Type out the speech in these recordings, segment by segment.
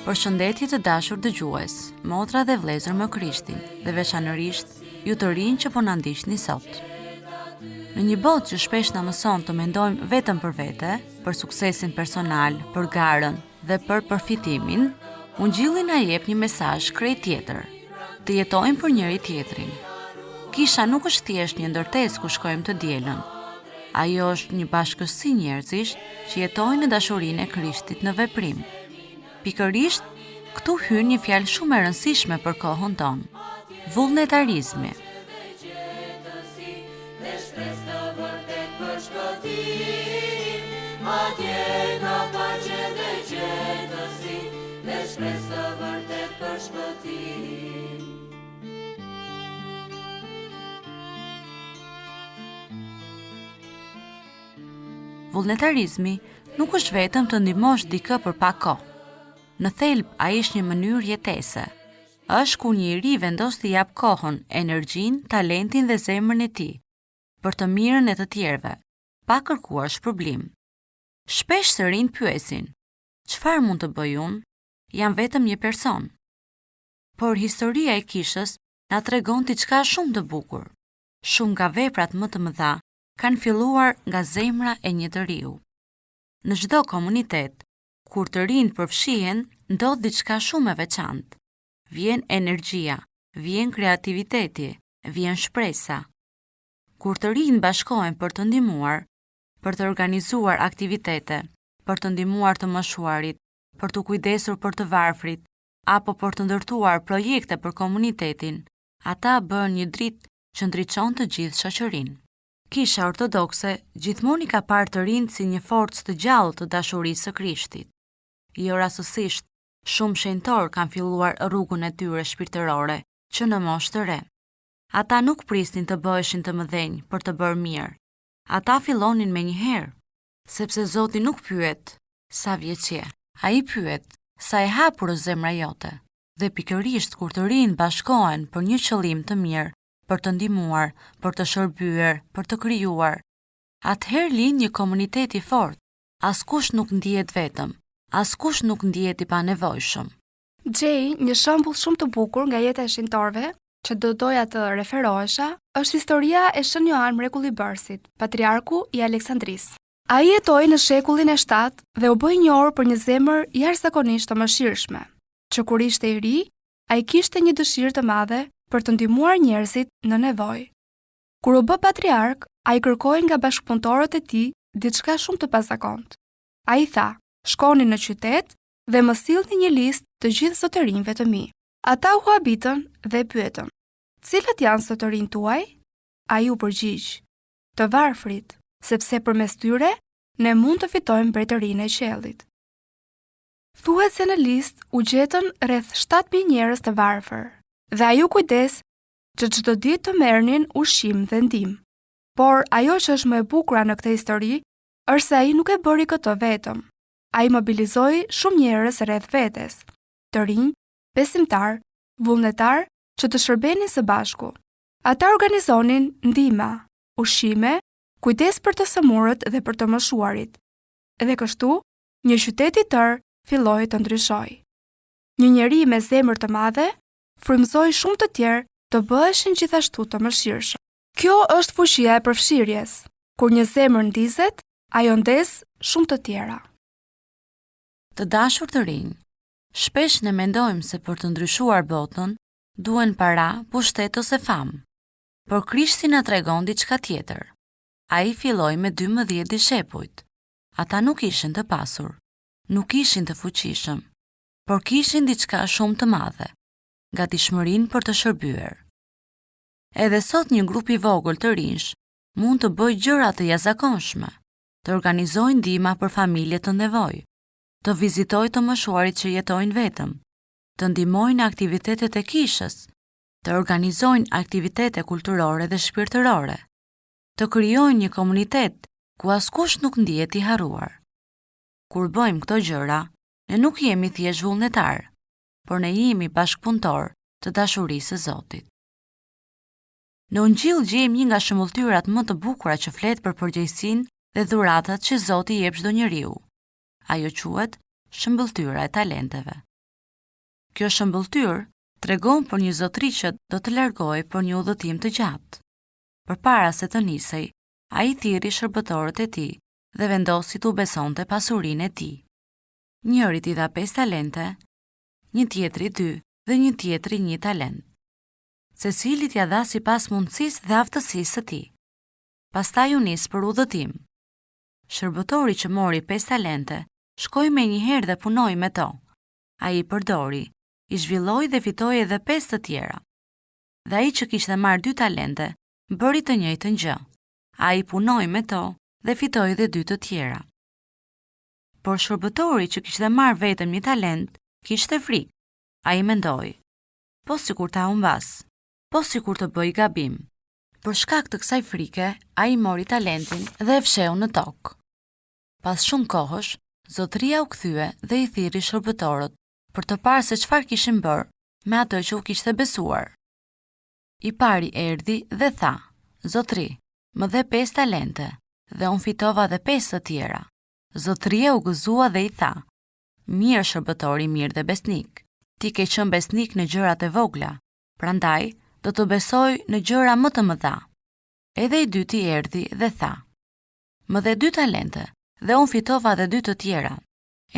Përshëndetje të dashur dëgjues, motra dhe vëllezër më Krishtin, dhe veçanërisht ju të rinj që po na ndiqni sot. Në një botë që shpesh na mëson të mendojmë vetëm për vete, për suksesin personal, për garën dhe për përfitimin, Ungjilli na jep një mesazh krejt tjetër. Të jetojmë për njëri tjetrin. Kisha nuk është thjesht një ndërtesë ku shkojmë të dielën. Ajo është një bashkësi njerëzish që jetojnë në dashurinë e Krishtit në veprim. Pikërisht, këtu hyn një fjalë shumë e rëndësishme për kohën tonë: vullnetarizmi. Vullnetarizmi nuk është vetëm të ndihmosh dikë për pak kohë. Në thelb, ai është një mënyrë jetese. Është kur një iri vendos të jap kohën, energjinë, talentin dhe zemrën e tij për të mirën e të tjerëve, pa kërkuar shpërblim. Shpesh të rinj pyesin: çfarë mund të bëj unë? Jam vetëm një person. Por historia e kishës na tregon diçka shumë të bukur. Shumë nga veprat më të mëdha kanë filluar nga zemra e një të riu. Në çdo komunitet, kur të rinj përfshihen, ndodh diçka shumë e veçantë. Vjen energjia, vjen kreativiteti, vjen shpresa. Kur të rinj bashkohen për të ndihmuar, për të organizuar aktivitete, për të ndihmuar të moshuarit, për të kujdesur për të varfrit, apo për të ndërtuar projekte për komunitetin, ata bën një dritë që ndriçon të gjithë shoqërinë. Kisha ortodokse gjithmonë i ka parë të rinjt si një forcë të gjallë të dashurisë së Krishtit. Jo rastësisht, shumë shenjtor kanë filluar rrugën e tyre shpirtërore që në moshë të re. Ata nuk prisnin të bëheshin të mëdhenj për të bërë mirë. Ata fillonin menjëherë, sepse Zoti nuk pyet sa vjeç je. Ai pyet sa e hapur është zemra jote. Dhe pikërisht kur të rinjt bashkohen për një qëllim të mirë, për të ndihmuar, për të shërbyer, për të krijuar, atëherë lind një komunitet i fortë. Askush nuk ndihet vetëm, askush nuk ndihet i panevojshëm. Gjej, një shembull shumë të bukur nga jeta e shenjtorëve, që do doja të referohesha, është historia e Shën Joan Mrekullibërësit, patriarku i Aleksandrisë. Ai jetoi në shekullin e 7 dhe u bë i njohur për një zemër jashtëzakonisht të mëshirshme, që kur ishte i ri, ai kishte një dëshirë të madhe për të ndihmuar njerëzit në nevojë. Kur u bë patriark, ai kërkoi nga bashkëpunëtorët e tij diçka shumë të pazakontë. Ai tha: "Shkoni në qytet dhe më sillni një listë të gjithë zotërinjve të mi." Ata u habitën dhe pyetën: "Cilat janë zotërinjt tuaj?" Ai u përgjigj: "Të varfrit, sepse përmes tyre ne mund të fitojmë mbretërinë e qiellit." Thuhet se në listë u gjetën rreth 7.000 njerëz të varfër, dhe ai u kujdes që çdo ditë të merrnin ushqim dhe ndihmë. Por ajo që është më e bukur në këtë histori është se ai nuk e bëri këtë vetëm. Ai mobilizoi shumë njerëz rreth vetes, të rinj, besimtar, vullnetar, që të shërbenin së bashku. Ata organizonin ndihma, ushqime, kujdes për të sëmurët dhe për të moshuarit. Dhe kështu, një qytet i tërë filloi të ndryshojë. Një njeri me zemër të madhe frymëzoi shumë të tjerë të bëheshin gjithashtu të mëshirshëm. Kjo është fuqia e përfshirjes. Kur një zemër ndizet, ajo ndes shumë të tjera. Të dashur të rinj, shpesh ne mendojmë se për të ndryshuar botën duhen para, pushtet ose famë. Por Krishti na tregon diçka tjetër. Ai filloi me 12 dishepujt. Ata nuk ishin të pasur, nuk ishin të fuqishëm, por kishin diçka shumë të madhe: gatishmërinë për të shërbyer. Edhe sot një grup i vogël të rinjsh mund të bëjë gjëra të jashtëzakonshme, të organizojnë ndihma për familje të nevojë, të vizitojë të moshuarit që jetojnë vetëm, të ndihmojnë aktivitetet e kishës, të organizojnë aktivitete kulturore dhe shpirtërore, të krijojnë një komunitet ku askush nuk ndihet i harruar. Kur bëjmë këto gjëra, ne nuk jemi thjesht vullnetar, por ne jemi bashkëpunëtor të dashurisë së Zotit. Në Ungjil gjejmë një nga shëmbulltyrat më të bukura që flet për përgjegjësinë dhe dhuratat që Zoti i jep çdo njeriu. Ajo quhet shëmbulltyra e talenteve. Kjo shëmbëltyrë tregon për një zotëri që do të largohej për një udhëtim të gjatë. Përpara se të nisej, ai thirri shërbëtorët e tij dhe vendosi t'u besonte pasurinë e tij. Njëri t'i dha 5 talente, një tjetri 2 dhe një tjetri 1 talent. Secilit ja dha sipas mundësisë dhe aftësisë së tij. Pastaj u nis për udhëtim. Shërbëtori që mori 5 talente shkoi menjëherë dhe punoi me to. Ai i përdori, i zhvilloi dhe fitoi edhe 5 të tjera. Dhe ai që kishte marrë 2 talente bëri të njëjtën gjë. Ai punoi me to dhe fitoi edhe 2 të tjera. Por shërbëtori që kishte marrë vetëm 1 talent kishte frikë. Ai mendoi: po sikur ta humbas, po sikur të bëj gabim. Për shkak të kësaj frike, ai mori talentin dhe e fsheu në tokë. Pas shumë kohësh, zotëria u kthye dhe i thirri shërbëtorët për të parë se çfarë kishin bërë me atë që u kishte besuar. I pari erdhi dhe tha: "Zotëri, më dhe 5 talente dhe unë fitova dhe 5 të tjera." Zotëria u gëzua dhe i tha: "Mirë shërbëtori mirë dhe besnik. Ti ke qenë besnik në gjërat e vogla, prandaj do të besoj në gjëra më të mëdha." Edhe i dyti erdhi dhe tha: "Më dhe 2 talente dhe unë fitova dhe 2 të tjera."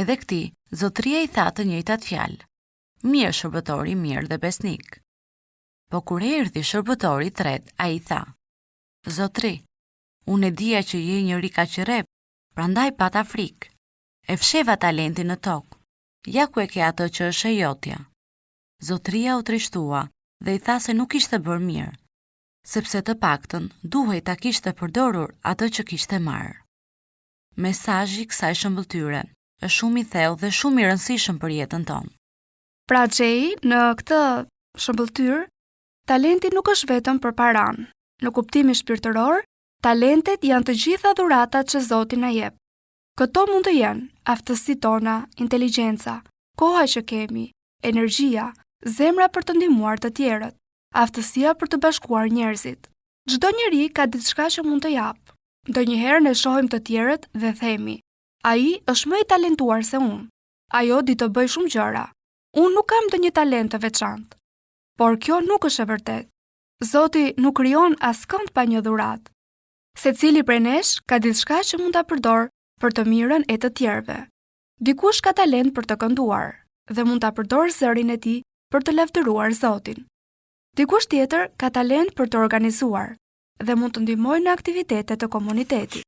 Edhe këtij zotëria i tha të njëjtat fjalë: "Mirë shërbëtori mirë dhe besnik." Po kur erdhi shërbëtori i tretë, ai tha: "Zotëri, unë e dija që je njëri kaq i rrep, prandaj pata frikë. E fsheva talentin në tokë. Ja ku e ke atë që është e jotja." Zotëria u trishtua dhe i tha se nuk ishte bërë mirë, sepse të paktën duhej ta kishte përdorur atë që kishte marrë. Mesazhi i kësaj shëmbëltyre është shumë i thellë dhe shumë i rëndësishëm për jetën tonë. Pra Gjej, në këtë shëmbëltyrë, talenti nuk është vetëm për paran. Në kuptimin shpirtëror, talentet janë të gjitha dhuratat që Zoti na jep. Këto mund të jenë aftësitë tona, inteligjenca, koha që kemi, energjia, zemra për të ndihmuar të tjerët, aftësia për të bashkuar njerëzit. Çdo njeri ka diçka që mund të jap. Ndonjëherë ne shohim të tjerët dhe themi: "Ai është më i talentuar se unë. Ajo di të bëj shumë gjëra. Unë nuk kam ndonjë talent të veçantë." Por kjo nuk është e vërtetë. Zoti nuk krijon askënd pa një dhuratë. Secili prej nesh ka diçka që mund ta përdor për të mirën e të tjerëve. Dikush ka talent për të kënduar dhe mund ta përdorë zërin e tij për të lavdëruar Zotin. Dikush tjetër ka talent për të organizuar dhe mund të ndihmojë në aktivitetet të komunitetit.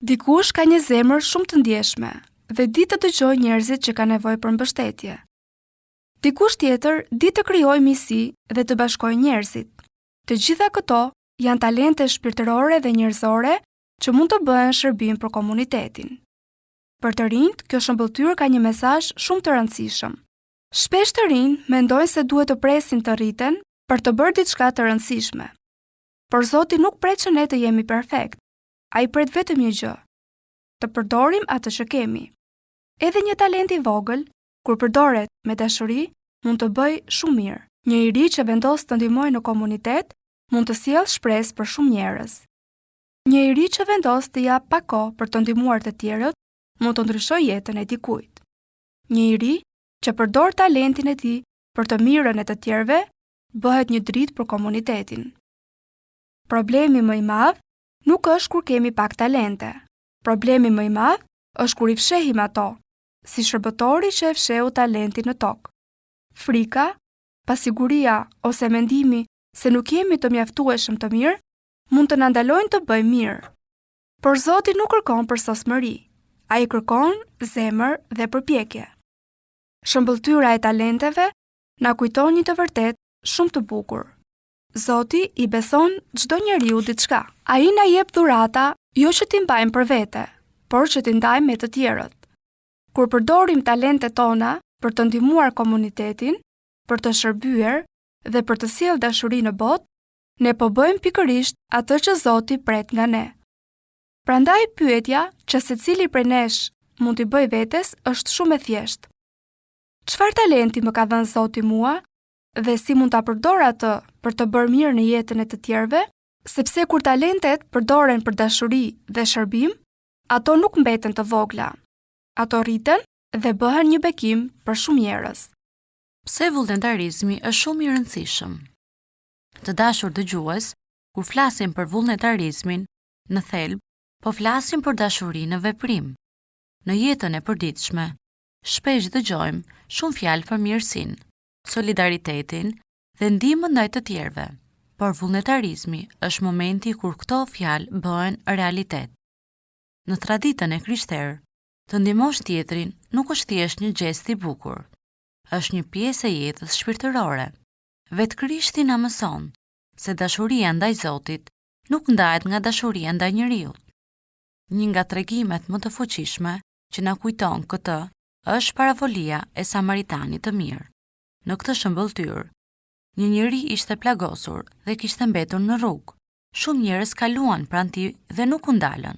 Dikush ka një zemër shumë të ndjeshme dhe di të dëgjojë njerëzit që kanë nevojë për mbështetje. Dikush tjetër di të krijojë miqësi dhe të bashkojë njerëzit. Të gjitha këto janë talente shpirtërore dhe njerëzore që mund të bëhen shërbim për komunitetin. Për të rinjt, kjo shëmbëltyrë ka një mesazh shumë të rëndësishëm. Shpesh të rinjt mendojnë se duhet të presin të rriten për të bërë diçka të rëndësishme. Por Zoti nuk pret që ne të jemi perfekt. Ai pret vetëm një gjë: të përdorim atë që kemi. Edhe një talent i vogël, kur përdoret me dashuri, mund të bëjë shumë mirë. Një i ri që vendos të ndihmojë në komunitet mund të sjellë shpresë për shumë njerëz. Një i ri që vendos të jap pak kohë për të ndihmuar të tjerët mund të ndryshojë jetën e dikujt. Një i ri që përdor talentin e tij për të mirën e të tjerëve bëhet një dritë për komunitetin. Problemi më i madh nuk është kur kemi pak talente. Problemi më i madh është kur i fshehim ato, si shërbëtori që e fsheu talentin në tokë. Frika, pasiguria ose mendimi se nuk jemi të mjaftueshëm të mirë mund të na ndalojnë të bëjmë mirë. Por Zoti nuk kërkon përsosmëri. Ai kërkon zemër dhe përpjekje. Shëmbëltyra e talenteve na kujton një të vërtetë shumë të bukur. Zoti i beson çdo njeriu diçka. Ai na jep dhurata jo që t'i mbajmë për vete, por që t'i ndajmë me të tjerët. Kur përdorim talentet tona për të ndihmuar komunitetin, për të shërbyer dhe për të sjellë dashuri në botë, ne po bëjmë pikërisht atë që Zoti pret nga ne. Prandaj pyetja që secili prej nesh mund t'i bëj vetes është shumë e thjeshtë. Çfarë talenti më ka dhënë Zoti mua dhe si mund ta përdor atë për të bërë mirë në jetën e të tjerëve? Sepse kur talentet përdoren për dashuri dhe shërbim, ato nuk mbeten të vogla. Ato rriten dhe bëhen një bekim për shumë njerëz. Pse vullnetarizmi është shumë i rëndësishëm? Të dashur dëgjues, kur flasim për vullnetarizmin, në thelb, po flasim për dashuri në veprim. Në jetën e përditshme, shpesh dëgjojmë shumë fjalë për mirësinë, solidaritetin dhe ndihmën ndaj të tjerëve, por vullnetarizmi është momenti kur këto fjalë bëhen realitet. Në traditën e krishterë, të ndihmosh tjetrin nuk është thjesht një gjest i bukur, është një pjesë e jetës shpirtërore. Vetë Krishti na mëson se dashuria ndaj Zotit nuk ndahet nga dashuria ndaj njeriut. Një nga tregimet më të fuqishme që na kujton këtë është paravolia e Samaritanit të mirë. Në këtë shëmbëltyr, një njeri ishte plagosur dhe kishte mbetur në rrugë. Shumë njerëz kaluan pranë tij dhe nuk u ndalën.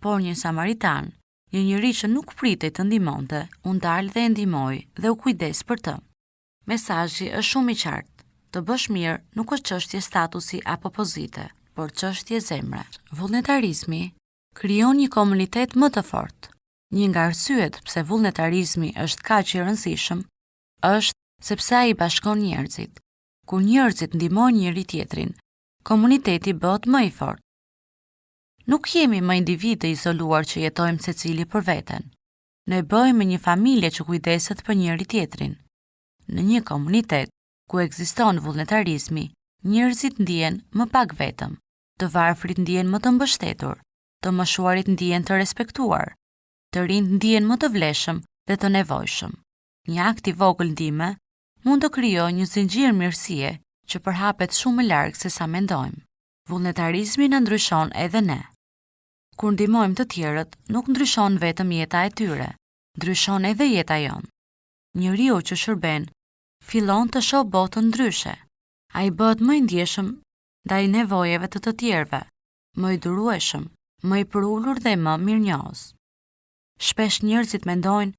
Por një Samaritan, një njeri që nuk pritej të ndihmonte, u ndal dhe e ndihmoi dhe u kujdes për të. Mesazhi është shumë i qartë. Të bësh mirë nuk është çështje statusi apo pozite, por çështje zemre. Vullnetarizmi krijon një komunitet më të fortë. Një nga arsyet pse vullnetarizmi është kaq i rëndësishëm është sepse ai bashkon njerëzit. Kur njerëzit ndihmojnë njëri tjetrin, komuniteti bëhet më i fortë. Nuk jemi më individë izoluar që jetojmë secili për veten. Ne bëhemi një familje që kujdeset për njëri tjetrin. Në një komunitet ku ekziston vullnetarizmi, njerëzit ndihen më pak vetëm, të varfrit ndihen më të mbështetur, të moshuarit ndihen të respektuar, të rinjt ndihen më të vlefshëm dhe të nevojshëm. Një akt i vogël ndihme mund të krijojë një zinxhir mirësie që përhapet shumë më larg se sa mendojmë. Vullnetarizmi na ndryshon edhe ne. Kur ndihmojmë të tjerët, nuk ndryshon vetëm jeta e tyre, ndryshon edhe jeta jonë. Njeriu që shërben fillon të shoh botën ndryshe. Ai bëhet më i ndjeshëm ndaj nevojave të tjerëve, më i durueshëm, më i përulur dhe më mirënjohës. Shpesh njerëzit mendojnë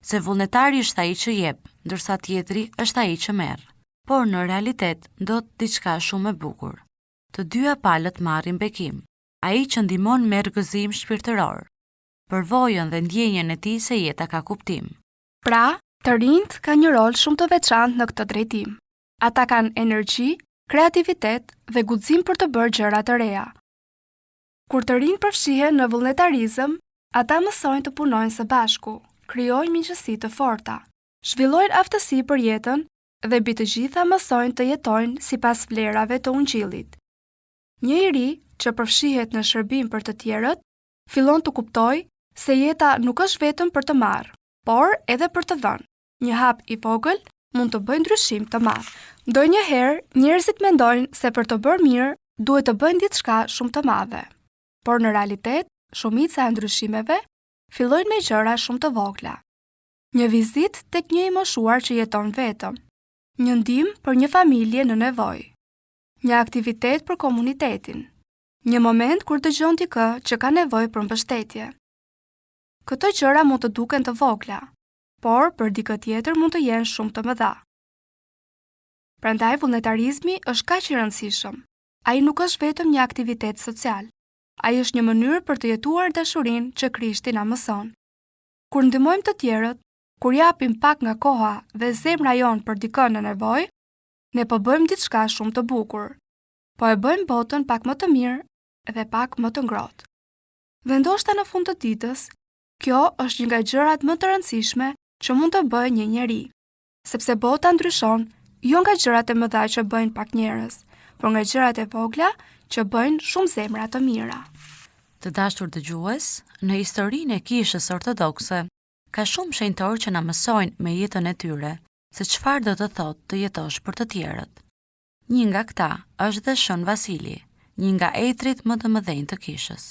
se vullnetari është ai që jep, ndërsa tjetri është ai që merr. Por në realitet ndodh diçka shumë e bukur. Të dyja palët marrin bekim. Ai që ndihmon merr gëzim shpirtëror. Përvojën dhe ndjenjen e tij se jeta ka kuptim. Pra, të rinjt kanë një rol shumë të veçantë në këtë drejtim. Ata kanë energji, kreativitet dhe guxim për të bërë gjëra të reja. Kur të rinjt përfshihen në vullnetarizëm, ata mësojnë të punojnë së bashku, krijojnë miqësi të forta, zhvillojnë aftësi për jetën dhe mbi të gjitha mësojnë të jetojnë sipas vlerave të Ungjillit. Një i ri që përfshihet në shërbim për të tjerët, fillon të kuptojë se jeta nuk është vetëm për të marrë, por edhe për të dhënë. Një hap i vogël mund të bëjë ndryshim të madh. Ndonjëherë njerëzit mendojnë se për të bërë mirë duhet të bëjnë diçka shumë të madhe. Por në realitet, shumica e ndryshimeve fillojnë me gjëra shumë të vogla. Një vizitë tek një i moshuar që jeton vetëm, një ndihmë për një familje në nevojë, një aktivitet për komunitetin, një moment kur dëgjon dikë që ka nevojë për mbështetje. Këto gjëra mund të duken të vogla, por për dikë tjetër mund të jenë shumë të mëdha. Prandaj vullnetarizmi është kaq i rëndësishëm. Ai nuk është vetëm një aktivitet social. Ai është një mënyrë për të jetuar dashurinë që Krishti na mëson. Kur ndihmojmë të tjerët, kur japim pak nga koha dhe zemra jon për dikën në nevojë, ne po bëjmë diçka shumë të bukur. Po e bëjmë botën pak më të mirë dhe pak më të ngrohtë. Dhe ndoshta në fund të ditës, kjo është një nga gjërat më të rëndësishme që mund të bëjë një njeri, sepse bota ndryshon jo nga gjërat e mëdha që bëjnë pak njerëz, por nga gjërat e vogla që bëjnë shumë zemra të mira. Të dashur dëgjues, në historinë e kishës ortodokse, ka shumë shenjtorë që na mësojnë me jetën e tyre se çfarë do të thotë të jetosh për të tjerët. Një nga këta është dhe Shën Vasili, një nga etrit më të mëdhenj të kishës.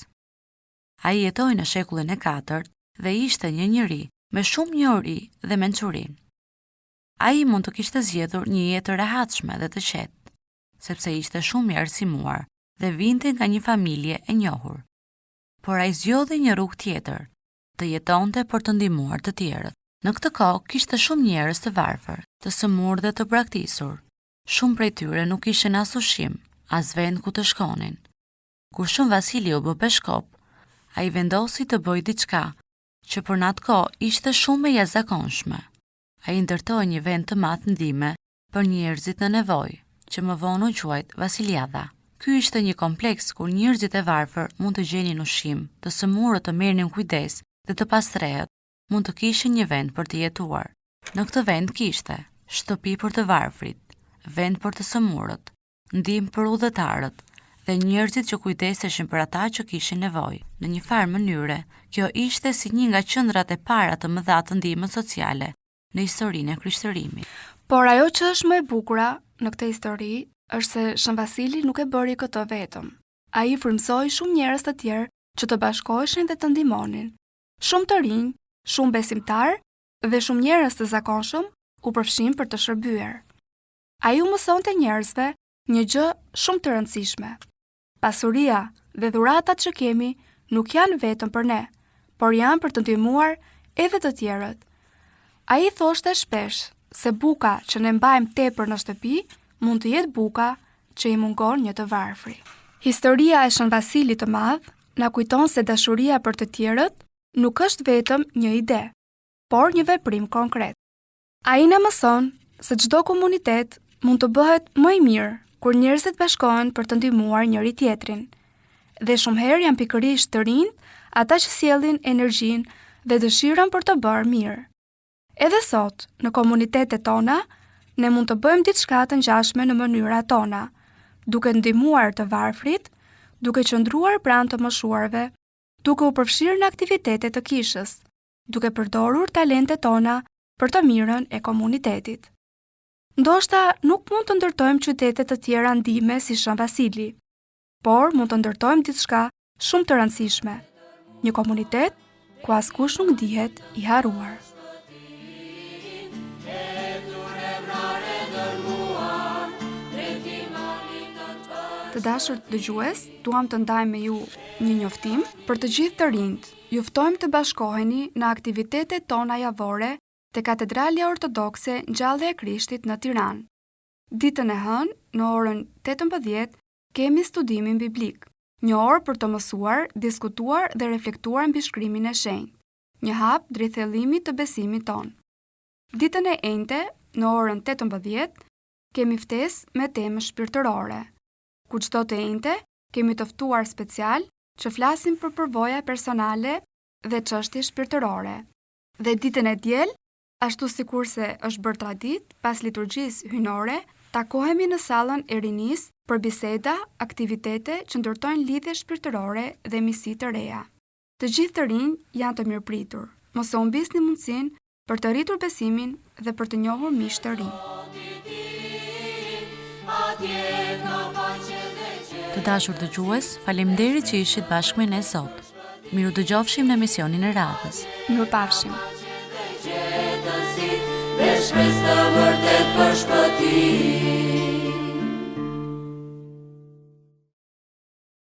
Ai jetoi në shekullin e 4 dhe ishte një njeri me shumë njohuri dhe mençuri. Ai mund të kishte zgjedhur një jetë të rehatshme dhe të qetë, sepse ishte shumë i arsimuar dhe vinte nga një familje e njohur. Por ai zgjodhi një rrugë tjetër, të jetonte për të ndihmuar të tjerët. Në këtë kohë kishte shumë njerëz të varfër, të sëmurë dhe të braktisur. Shumë prej tyre nuk kishin as ushqim, as vend ku të shkonin. Kur Shën Vasili u bë peshkop, ai vendosi të bëjë diçka që për në atë kohë ishte shumë e jashtëzakonshme. Ai ndërtoi një vend të madh ndihme për njerëzit në nevojë, që më vonë u quajt Vasiliada. Ky ishte një kompleks kur njerëzit e varfër mund të gjenin ushqim, të sëmurët të merrnin kujdes dhe të pastrehët mund të kishin një vend për të jetuar. Në këtë vend kishte shtëpi për të varfrit, vend për të sëmurët, ndihmë për udhëtarët dhe njerëzit që kujdeseshin për ata që kishin nevojë. Në një farë mënyre, kjo ishte si një nga qendrat e para të mëdha të ndihmës sociale në historinë e krishterimit. Por ajo që është më e bukura në këtë histori është se Shën Vasili nuk e bëri këtë vetëm. Ai frymësoi shumë njerëz të tjerë që të bashkoheshin dhe të ndihmonin. Shumë të rinj, shumë besimtar dhe shumë njerëz të zakonshëm u përfshin për të shërbyer. Ai u mësonte njerëzve një gjë shumë të rëndësishme. Pasuria dhe dhuratat që kemi nuk janë vetëm për ne, por janë për të ndihmuar edhe të tjerët. Ai thoshte shpesh se buka që ne mbajmë tepër në shtëpi mund të jetë buka që i mungon një të varfri. Historia e Shën Vasilit të Madh na kujton se dashuria për të tjerët nuk është vetëm një ide, por një veprim konkret. Ai na mëson se çdo komunitet mund të bëhet më i mirë kur njerëzit bashkohen për të ndihmuar njëri tjetrin. Dhe shumë herë janë pikërisht të rinjt ata që sjellin energjinë dhe dëshirën për të bërë mirë. Edhe sot, në komunitetet tona, ne mund të bëjmë diçka të ngjashme në mënyrat tona, duke ndihmuar të varfrit, duke qëndruar pranë të moshuarve, duke u përfshirë në aktivitete të kishës, duke përdorur talentet tona për të mirën e komunitetit. Ndoshta nuk mund të ndërtojmë qytete të tjera ndihme si Shën Vasili, por mund të ndërtojmë diçka shumë të rëndësishme, një komunitet ku askush nuk dihet i harruar. Të dashur dëgjues, duam të ndajmë me ju një njoftim për të gjithë të rinjt. Ju ftojmë të bashkoheni në aktivitetet tona javore te Katedralja Ortodokse Ngjallja e Krishtit në Tiranë. Ditën e hënë, në orën 18, kemi studimin biblik. Një orë për të mësuar, diskutuar dhe reflektuar mbi shkrimin e shenjtë. Një hap drejt thellimit të besimit ton. Ditën e enjte, në orën 18, kemi ftesë me temë shpirtërore. Ku çdo të enjte, kemi të ftuar special që flasin për përvoja personale dhe çështje shpirtërore. Dhe ditën e diel, ashtu sikurse është bërë traditë, pas liturgjisë hynore, takohemi në sallën e rinisë për biseda, aktivitete që ndërtojnë lidhje shpirtërore dhe misi të reja. Të gjithë të rinj janë të mirëpritur. Mos u humbisni mundësinë për të rritur besimin dhe për të njohur miq të rinj. Të dashur dëgjues, faleminderit që ishit bashkë me ne sot. Miru dëgjofshim në emisionin e radhës. Mirupafshim. Veç Krist të vërtet për shpëtim.